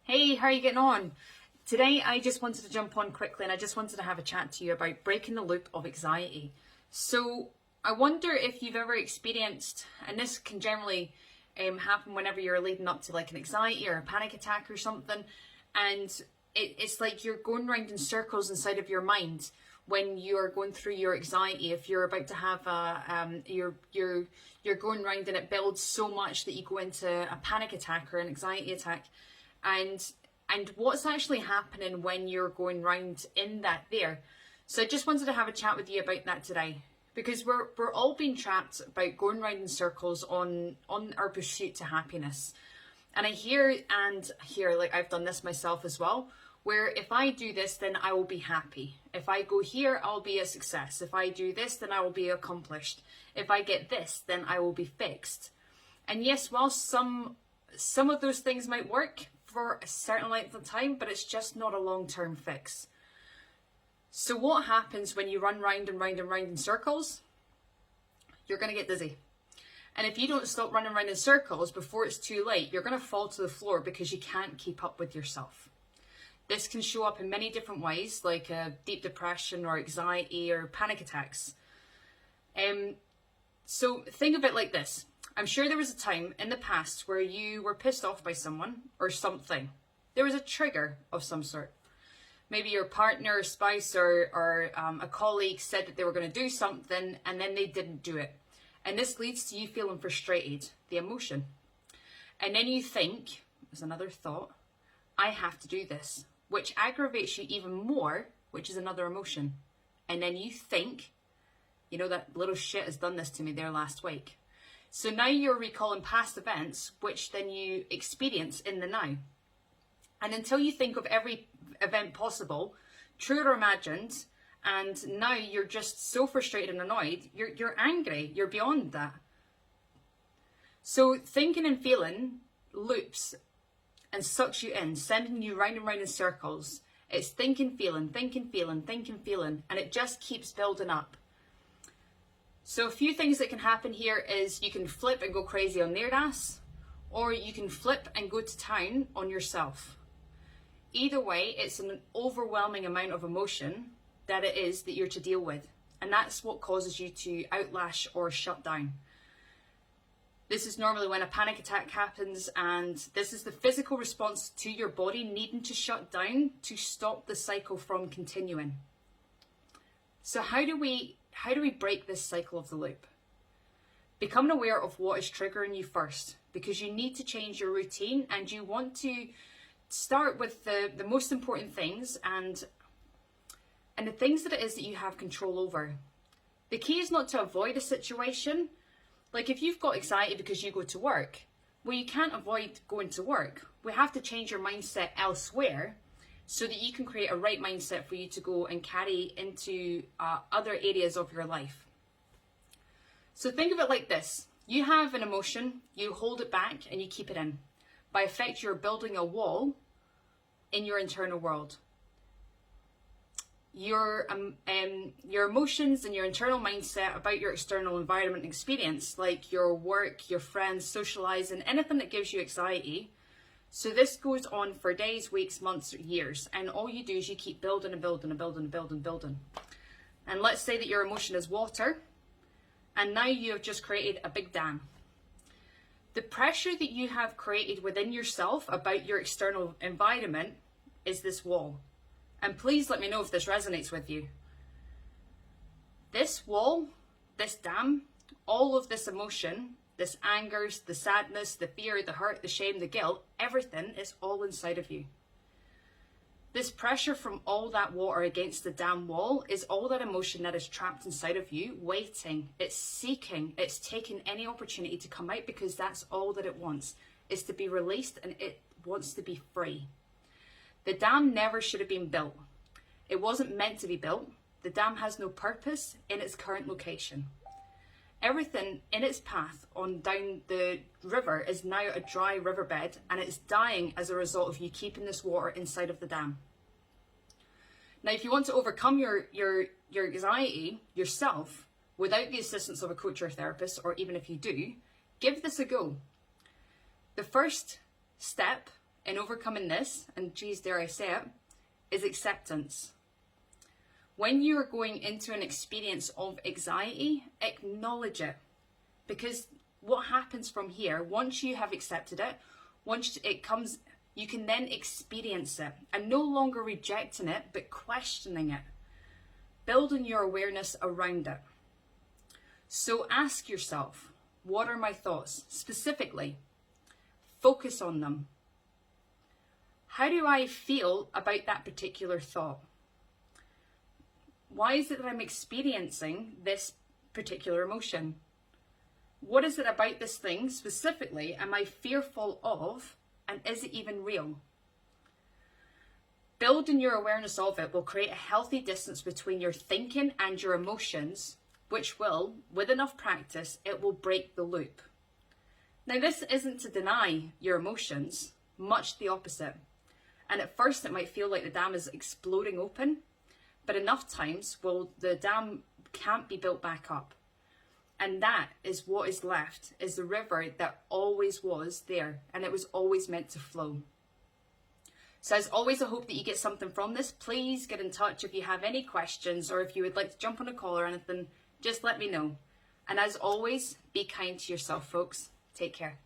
Hey, how are you getting on? Today I just wanted to jump on quickly and I just wanted to have a chat to you about breaking the loop of anxiety. So I wonder if you've ever experienced, and this can generally happen whenever you're leading up to like an anxiety or a panic attack or something, and it's like you're going round in circles inside of your mind when you're going through your anxiety. If you're about to have you're going round and it builds so much that you go into a panic attack or an anxiety attack. And what's actually happening when you're going round in that there. So I just wanted to have a chat with you about that today, because we're all being trapped about going round in circles on our pursuit to happiness. And I hear, like I've done this myself as well, where if I do this, then I will be happy. If I go here, I'll be a success. If I do this, then I will be accomplished. If I get this, then I will be fixed. And yes, while some of those things might work for a certain length of time, but it's just not a long-term fix. So what happens when you run round and round and round in circles? You're going to get dizzy. And if you don't stop running around in circles before it's too late, you're going to fall to the floor because you can't keep up with yourself. This can show up in many different ways, like deep depression or anxiety or panic attacks. So think of it like this. I'm sure there was a time in the past where you were pissed off by someone or something. There was a trigger of some sort. Maybe your partner or spouse or a colleague said that they were going to do something and then they didn't do it. And this leads to you feeling frustrated, the emotion. And then you think, there's another thought, I have to do this, which aggravates you even more, which is another emotion. And then you think, you know, that little shit has done this to me there last week. So now you're recalling past events, which then you experience in the now. And until you think of every event possible, true or imagined, and now you're just so frustrated and annoyed, you're angry, you're beyond that. So thinking and feeling loops and sucks you in, sending you round and round in circles. It's thinking, feeling, and it just keeps building up. So a few things that can happen here is you can flip and go crazy on their ass, or you can flip and go to town on yourself. Either way, it's an overwhelming amount of emotion that it is that you're to deal with. And that's what causes you to outlash or shut down. This is normally when a panic attack happens, and this is the physical response to your body needing to shut down to stop the cycle from continuing. So how do we break this cycle of the loop? Becoming aware of what is triggering you first, because you need to change your routine and you want to start with the most important things and the things that it is that you have control over. The key is not to avoid a situation. Like if you've got anxiety because you go to work, well, you can't avoid going to work. We have to change your mindset elsewhere so that you can create a right mindset for you to go and carry into other areas of your life. So think of it like this. You have an emotion, you hold it back and you keep it in. By effect, you're building a wall in your internal world. Your emotions and your internal mindset about your external environment and experience, like your work, your friends, socializing, anything that gives you anxiety. So this goes on for days, weeks, months, or years. And all you do is you keep building and building and building and building and building. And let's say that your emotion is water. And now you have just created a big dam. The pressure that you have created within yourself about your external environment is this wall. And please let me know if this resonates with you. This wall, this dam, all of this emotion, this anger, the sadness, the fear, the hurt, the shame, the guilt, everything is all inside of you. This pressure from all that water against the dam wall is all that emotion that is trapped inside of you, waiting. It's seeking, it's taking any opportunity to come out because that's all that it wants, is to be released, and it wants to be free. The dam never should have been built. It wasn't meant to be built. The dam has no purpose in its current location. Everything in its path on down the river is now a dry riverbed, and it's dying as a result of you keeping this water inside of the dam. Now, if you want to overcome your anxiety yourself without the assistance of a coach or therapist, or even if you do, give this a go. The first step in overcoming this, and geez, dare I say it, is acceptance. When you're going into an experience of anxiety, acknowledge it. Because what happens from here, once you have accepted it, once it comes, you can then experience it and no longer rejecting it, but questioning it, building your awareness around it. So ask yourself, what are my thoughts? Specifically, focus on them. How do I feel about that particular thought? Why is it that I'm experiencing this particular emotion? What is it about this thing specifically am I fearful of, and is it even real? Building your awareness of it will create a healthy distance between your thinking and your emotions, which will, with enough practice, it will break the loop. Now, this isn't to deny your emotions, much the opposite. And at first it might feel like the dam is exploding open, but enough times, well, the dam can't be built back up. And that is what is left, is the river that always was there, and it was always meant to flow. So as always, I hope that you get something from this. Please get in touch if you have any questions, or if you would like to jump on a call or anything, just let me know. And as always, be kind to yourself, folks. Take care.